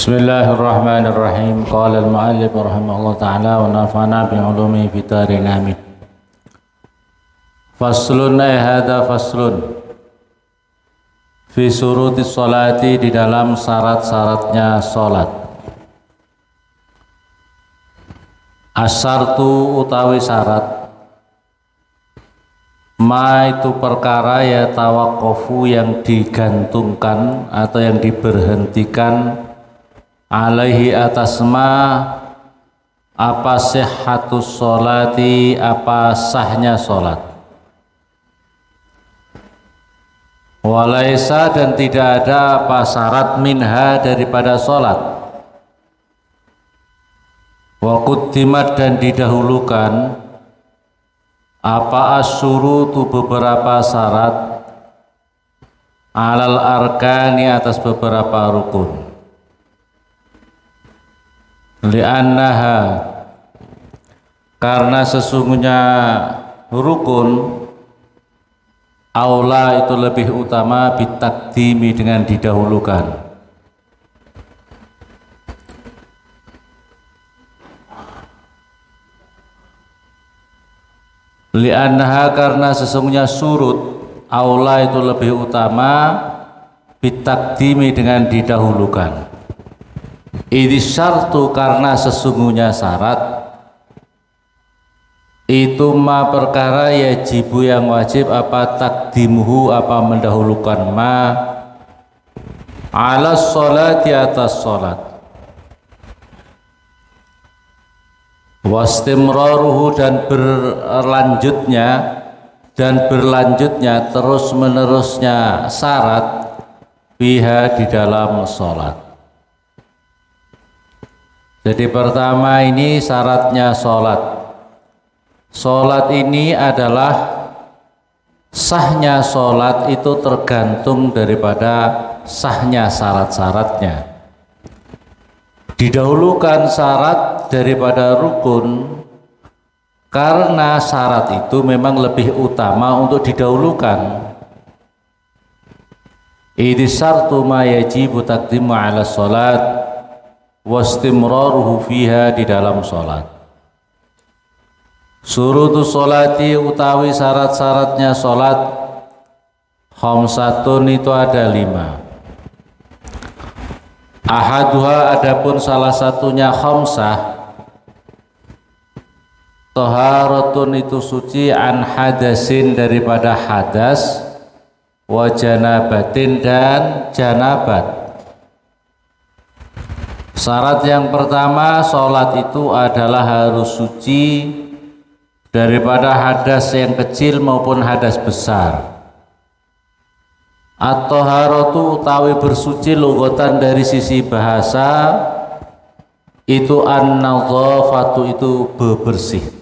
Bismillahirrahmanirrahim. Qala al-mu'allif rahimahullah ta'ala wa nafa'na bi'ulumi fitarin amin. Faslun hadha faslun fi suruti sholati, di dalam syarat-syaratnya sholat. Asyartu utawi syarat, ma itu perkara ya tawakofu yang digantungkan atau yang diberhentikan, alaihi atas ma apa sihhatus sholati, apa sahnya sholat. Walaisa, dan tidak ada apa syarat minha daripada sholat. Wa quddimat, dan didahulukan apa asyurutu beberapa syarat, alal arkani atas beberapa rukun. Li'annaha, karena sesungguhnya rukun, aula itu lebih utama, bitakdimi dengan didahulukan. Li'annaha, karena sesungguhnya surut, aula itu lebih utama, bitakdimi dengan didahulukan. Idhi syartu, karena sesungguhnya syarat itu ma perkara yajibu yang wajib, apa takdimuhu apa mendahulukan ma ala sholati atas sholat, wastimraruhu, dan berlanjutnya terus menerusnya syarat biha di dalam sholat. Jadi pertama ini syaratnya sholat. Sholat ini adalah sahnya sholat itu tergantung daripada sahnya syarat-syaratnya. Didahulukan syarat daripada rukun karena syarat itu memang lebih utama untuk didahulukan. Idhi syartu ma yajibu taqdimu ala sholat wastimraruhu fiha, di dalam sholat. Surutu sholati utawi syarat-syaratnya sholat, khamsatun itu ada 5. Ahaduha, adapun salah satunya khamsah, toharatun itu suci, an hadasin daripada hadas, wa janabatin dan janabat. Syarat yang pertama, sholat itu adalah harus suci daripada hadas yang kecil maupun hadas besar. At-thaharatu utawi bersuci lughatan dari sisi bahasa itu an-nadhafatu, itu bebersih.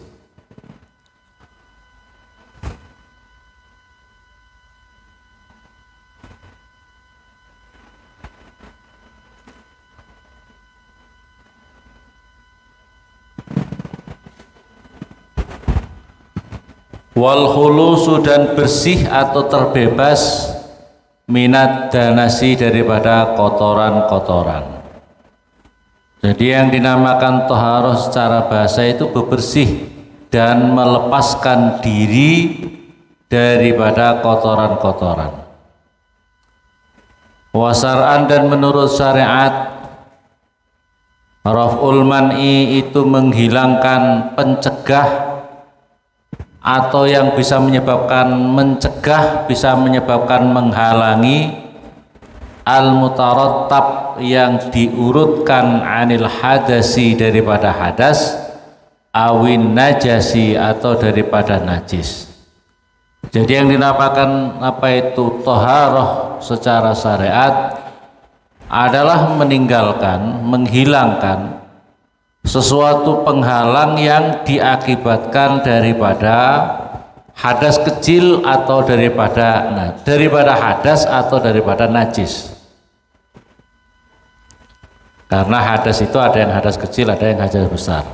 Wal khulusu, dan bersih atau terbebas, minat danasi, daripada kotoran-kotoran. Jadi yang dinamakan toharoh secara bahasa itu bebersih dan melepaskan diri daripada kotoran-kotoran. Wasar'an, dan menurut syariat, raf'ul man'i itu menghilangkan, pencegah, atau yang bisa menyebabkan mencegah, bisa menyebabkan menghalangi, al-mutarattab, yang diurutkan, anil hadasi, daripada hadas, awin najasi, atau daripada najis. Jadi yang dinamakan apa itu toharoh secara syariat adalah meninggalkan, menghilangkan sesuatu penghalang yang diakibatkan daripada hadas kecil atau daripada hadas atau daripada najis. Karena hadas itu ada yang hadas kecil, ada yang hadas besar.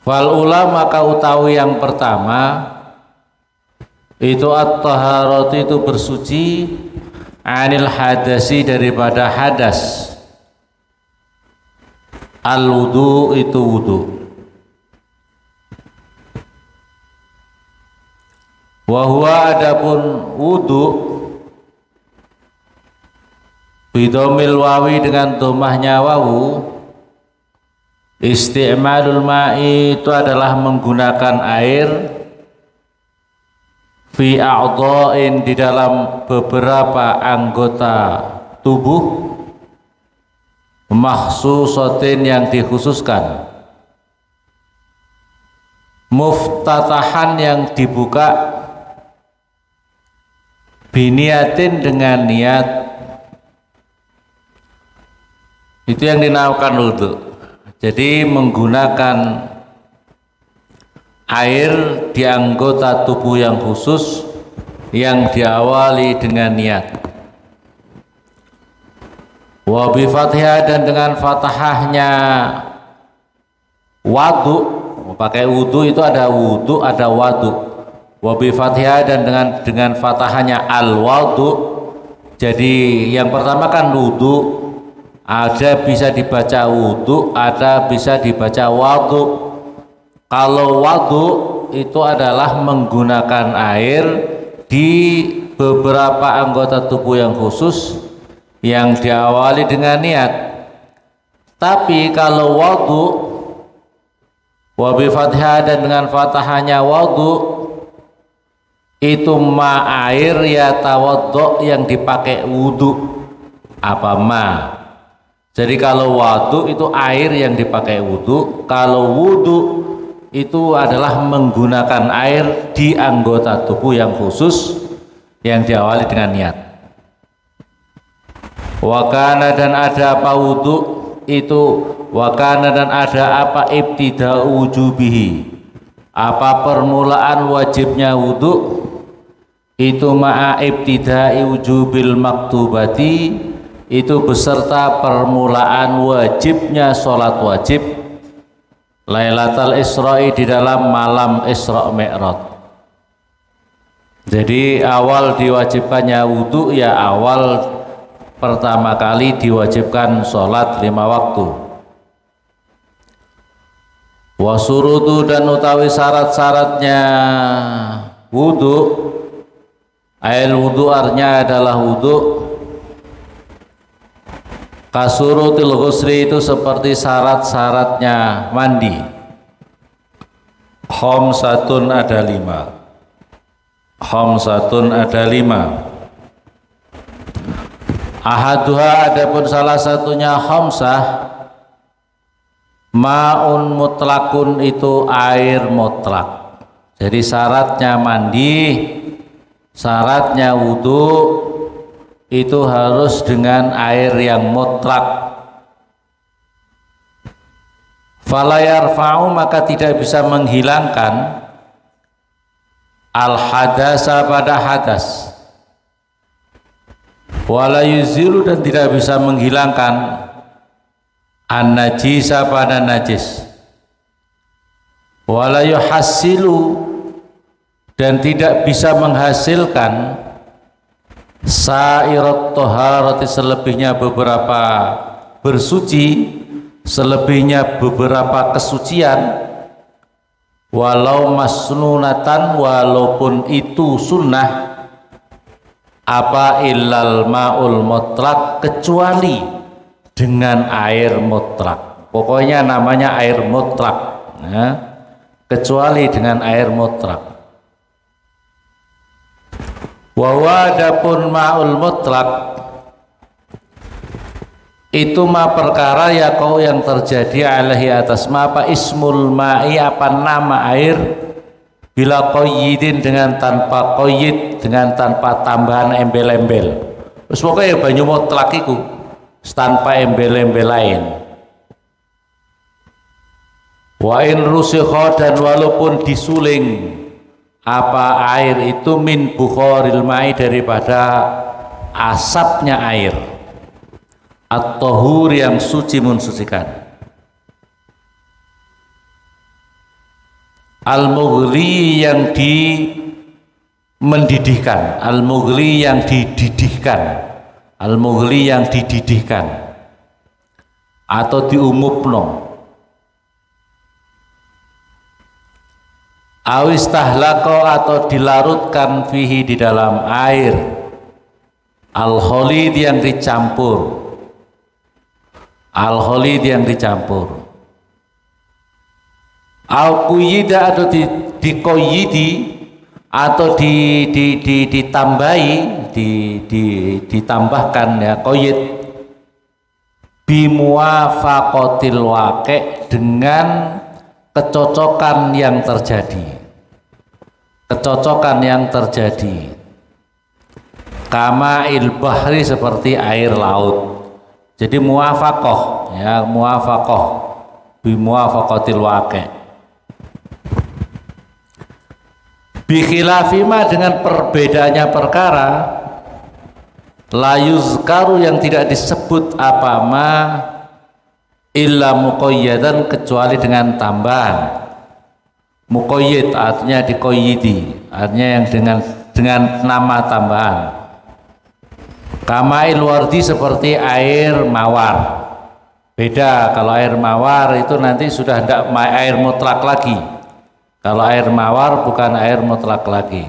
Wal ula, maka utawi yang pertama itu at-taharatu, itu bersuci, anil hadasi daripada hadas. Al wudu itu wudu. Wa huwa adapun wudu bidomil wawi dengan domahnya wawu, isti'malul ma'i itu adalah menggunakan air fi a'dha'in di dalam beberapa anggota tubuh makhsusatin yang dikhususkan, muftatahan yang dibuka, biniatin dengan niat. Itu yang dinamakan wudu. Jadi menggunakan air di anggota tubuh yang khusus yang diawali dengan niat. Wa bi fathihah, dan dengan fathahnya wadu, pakai wudu itu ada wudu, ada wadu. Wa bi fathihah, dan dengan fathahnya al wadu. Jadi yang pertama kan wudu, ada bisa dibaca wudu, ada bisa dibaca wadu. Kalau wadu itu adalah menggunakan air di beberapa anggota tubuh yang khusus yang diawali dengan niat. Tapi kalau wadu wa bi fathah, dan dengan fathahnya wadu itu ma air ya tawaddo yang dipakai wudu. Apa ma? Jadi kalau wadu itu air yang dipakai wudu, kalau wudu itu adalah menggunakan air di anggota tubuh yang khusus yang diawali dengan niat. Wakana, dan ada apa wudu itu, wakana dan ada apa ibtida'u wujubihi, apa permulaan wajibnya wudu itu ma'a ibtida'i wujubil maktubati, itu beserta permulaan wajibnya sholat wajib Lailatul Isra'i, di dalam malam Isra Mi'raj. Jadi awal diwajibkannya wudu ya awal pertama kali diwajibkan sholat 5 waktu. Wa surutu, dan utawi syarat-syaratnya wudu, ail wudu artinya adalah wudu, kasurutil ghusri itu seperti syarat-syaratnya mandi. Khamsatun ada 5. Khamsatun ada 5. Ahaduha, adapun salah satunya khamsah, ma'un mutlakun itu air mutlak. Jadi syaratnya mandi, syaratnya wudu itu harus dengan air yang mutlak. Fala yarfa'u, maka tidak bisa menghilangkan al hadasa pada hadas. Wala yuzilu, dan tidak bisa menghilangkan an najisa pada najis. Wala yuhassilu, dan tidak bisa menghasilkan sa'irat toharati, selebihnya beberapa bersuci, selebihnya beberapa kesucian, walau masnunatan, walaupun itu sunnah, apa illal ma'ul mutlak, kecuali dengan air mutlak. Pokoknya namanya air mutlak, ya, kecuali dengan air mutlak. Wa adapun ma'ul mutlak itu ma perkara ya kau yang terjadi alaihi atas ma apa ismul ma'i, apa nama air, bila qayyidin dengan tanpa qayyid, dengan tanpa tambahan embel-embel. Terus pokoknya banyu mutlak iku tanpa embel-embel lain. Wa in rusikha, dan walaupun disuling apa air itu min bukharil ma'i, daripada asapnya air, at-tahur yang suci mensucikan, al-mughli yang mendidihkan, al-mughli yang dididihkan, al-mughli yang dididihkan atau diumupno, awis tahlako atau dilarutkan fihi di dalam air, al-kholid yang dicampur, al-kholid yang dicampur, al-quyida atau dikoyidi atau ditambahi, ditambahkan ya, koyid, bimuafaqatil waqi', dengan kecocokan yang terjadi, kecocokan yang terjadi, kama bahri, seperti air laut. Jadi muafaqah ya, muafaqah bimuafaqatil waqi'. Bikhilafima, dengan perbedaannya perkara, la yuzkaru, yang tidak disebut apa ma illa muqayyadan, kecuali dengan tambahan. Muqayyid artinya dikoyidi, artinya yang dengan nama tambahan. Kamail wardi, seperti air mawar. Beda, kalau air mawar itu nanti sudah tidak air mutlak lagi. Kalau air mawar bukan air mutlak lagi.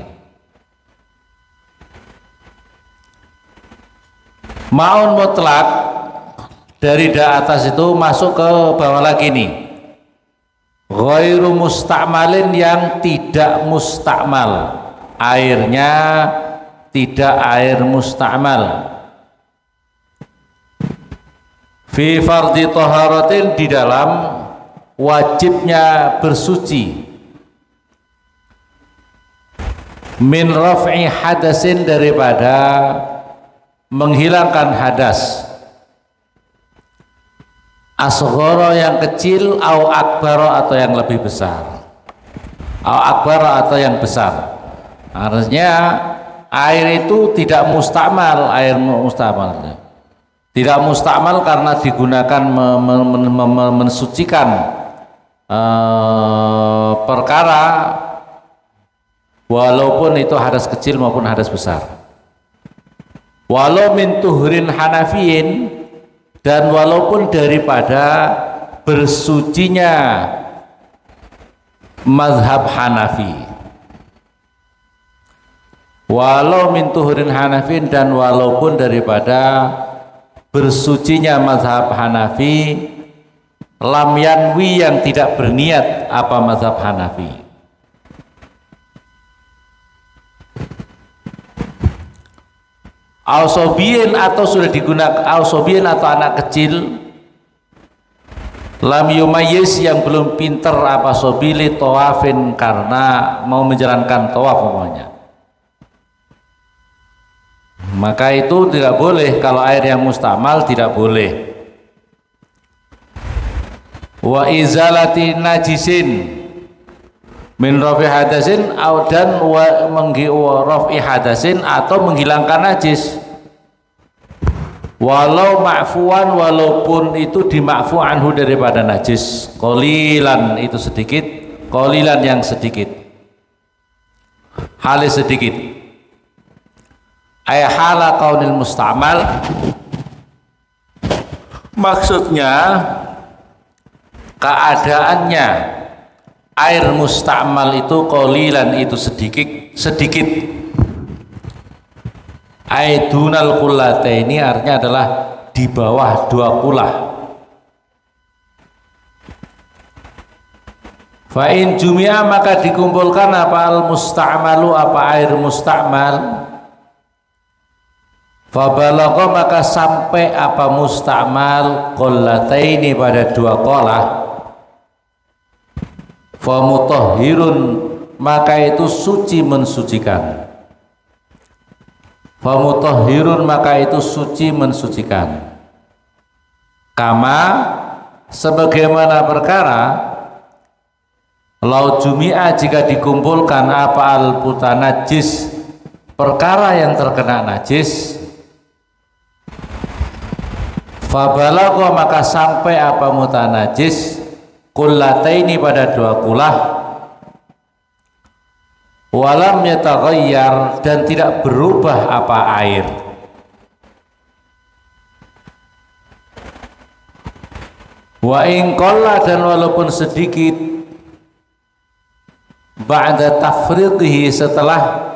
Maun mutlak, dari atas itu masuk ke bawah lagi nih. Ghairu musta'malin, yang tidak mustakmal, airnya tidak air musta'mal. Fi fardhi taharatin, di dalam wajibnya bersuci. Min raf'i hadasin, daripada menghilangkan hadas. Asghara, yang kecil, au akbara, atau yang lebih besar. Au akbara, atau yang besar. Artinya air itu tidak mustakmal, air mustakmal. Tidak mustakmal karena digunakan mensucikan perkara, walaupun itu hadas kecil maupun hadas besar. Walau min tuhrin hanafiyin, dan walaupun daripada bersucinya mazhab Hanafi. Walau min tuhrin hanafiyin, dan walaupun daripada bersucinya mazhab Hanafi, lam yanwi, yang tidak berniat apa mazhab Hanafi. Ausobien, atau sudah digunakan ausobien, atau anak kecil, lam yumayyiz, yang belum pinter apa sobili tawafin, karena mau menjalankan tawaf umpamanya, maka itu tidak boleh. Kalau air yang mustakmal tidak boleh. Wa izalati najisin min rafi hadasin, dan rafi hadasin, atau menghilangkan najis, walau ma'fuan, walaupun itu dima'fu anhu, daripada najis, qalilan, itu sedikit, qalilan, yang sedikit, halis sedikit. Ay hala kaunil musta'mal, maksudnya keadaannya air mustakmal itu qalilan, itu sedikit. Aidunal qullataini, artinya adalah di bawah 2 kulah. Fa in jumi'a, maka dikumpulkan apa al musta'malu, apa air mustakmal. Fa balagha, maka sampai apa mustakmal qullataini, pada 2 kolah. Fa mutahhirun, maka itu suci, mensucikan. Fa mutahhirun, maka itu suci, mensucikan. Kama, sebagaimana perkara, lau jumi'a, jika dikumpulkan apa al putanajis, perkara yang terkena najis, fa balagha, maka sampai apa mutanajis qullataini, pada 2 kulah, walam yataghayyar, dan tidak berubah apa air, Wa in qalla, dan walaupun sedikit, ba'da tafriqihi, setelah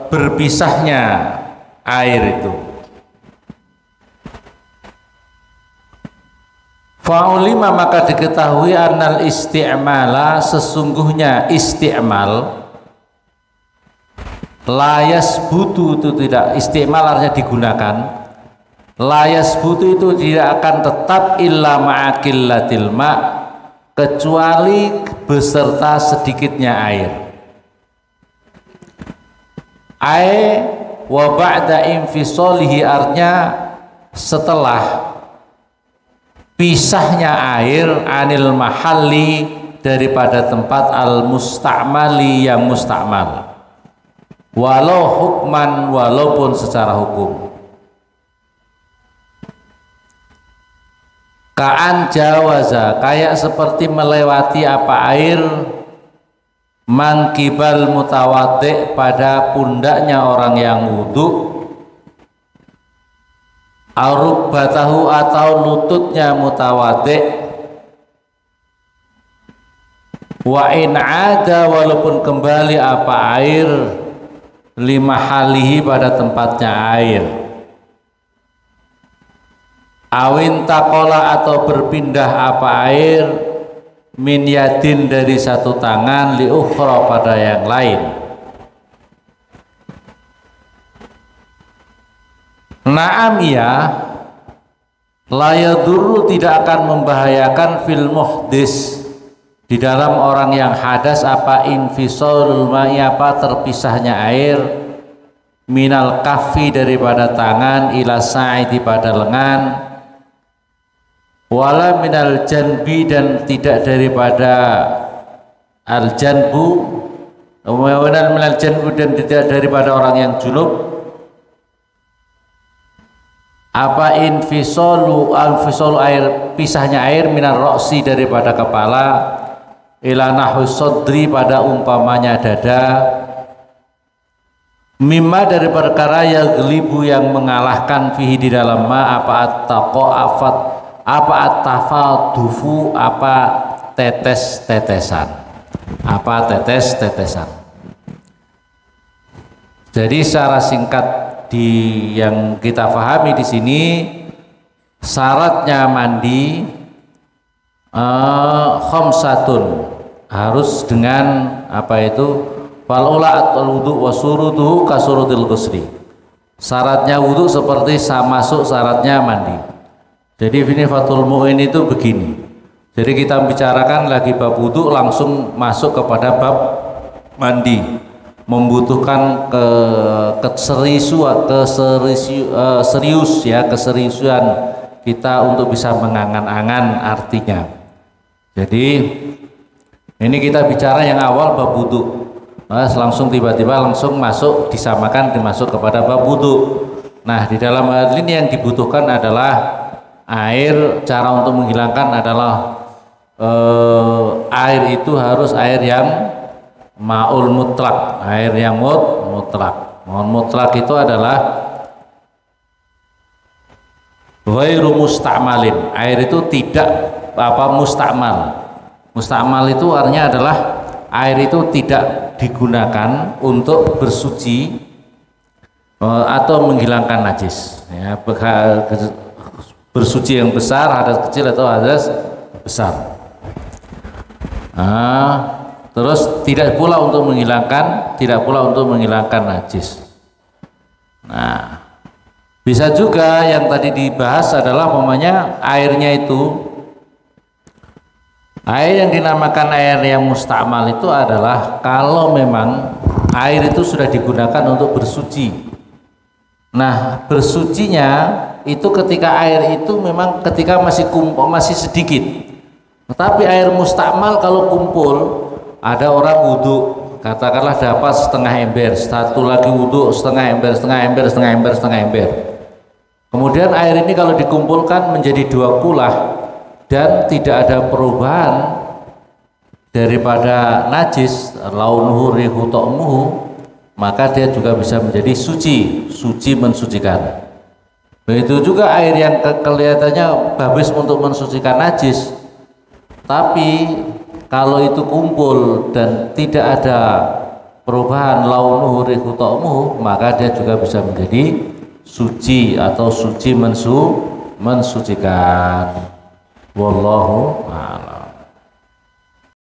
berpisahnya air itu. Fa'ulima, maka diketahui annal isti'mala, sesungguhnya isti'mal, layas butu itu tidak, isti'mal artinya digunakan, layas butu itu tidak akan tetap illa ma'akillatil ma', kecuali beserta sedikitnya air. Wa ba'da infisolihi, artinya setelah pisahnya air, anil mahalli, daripada tempat al musta'mali, yang musta'mal, walau hukman, walaupun secara hukum. Ka'an jawaza, kayak seperti melewati apa air, mangkibal mutawaddi, pada pundaknya orang yang wudu, arubatahu, atau lututnya mutawaddi, wa in ada, walaupun kembali apa air, lima halihi, pada tempatnya air, awin takola, atau berpindah apa air, min yadin, dari satu tangan, li ukhra, pada yang lain. Naam, ya, la yadurru, tidak akan membahayakan, fil muhdis, di dalam orang yang hadas, apa infisalul ma'i, apa terpisahnya air, minal kafi, daripada tangan, ila sa'idi, pada lengan, wala minal janbi, dan tidak daripada al janbu, wala minal janbu, dan tidak daripada orang yang junub, apa infisalu air, pisahnya air, minar roksi, daripada kepala, ila nahwi sodri, pada umpamanya dada, mimma, dari perkara yang gelibu, yang mengalahkan, fihi, di dalam ma, apa at-taqa'afat, apa at-tafadufu, apa tetes-tetesan, apa tetes-tetesan. Jadi secara singkat, yang kita pahami di sini, syaratnya mandi khamsatun, harus dengan apa itu, falula al-wudu wa surutuhu kasurutil ghusli. Syaratnya wudu seperti masuk syaratnya mandi. Jadi ini Fathul Mu'in itu begini. Jadi kita membicarakan lagi bab wudu, langsung masuk kepada bab mandi. Membutuhkan keseriusan kita untuk bisa mengangan-angan artinya. Jadi ini kita bicara yang awal bab wudu, langsung tiba-tiba langsung masuk, disamakan dimasuk kepada bab wudu. Nah, di dalam hal ini yang dibutuhkan adalah air. Cara untuk menghilangkan adalah air itu harus air yang ma'ul mutlak, air yang mutlak. Mutlak itu adalah ghairu musta'malin, air itu tidak musta'mal. Musta'mal itu artinya adalah air itu tidak digunakan untuk bersuci atau menghilangkan najis, ya, bersuci yang besar, hadas kecil atau hadas besar. Terus tidak pula untuk menghilangkan najis. Nah, bisa juga yang tadi dibahas adalah umpamanya airnya itu, air yang dinamakan air yang musta'mal itu adalah kalau memang air itu sudah digunakan untuk bersuci. Nah, bersucinya itu ketika air itu memang ketika masih sedikit. Tetapi air musta'mal kalau kumpul, ada orang wudhu, katakanlah dapat setengah ember, satu lagi wudhu setengah ember, kemudian air ini kalau dikumpulkan menjadi 2 kulah dan tidak ada perubahan daripada najis, launuhu rihu ta'muhu, maka dia juga bisa menjadi suci mensucikan. Begitu juga air yang kelihatannya habis untuk mensucikan najis, tapi kalau itu kumpul dan tidak ada perubahan launuhu rihu ta'muhu, maka dia juga bisa menjadi suci atau suci mensucikan. Wallahu a'lam.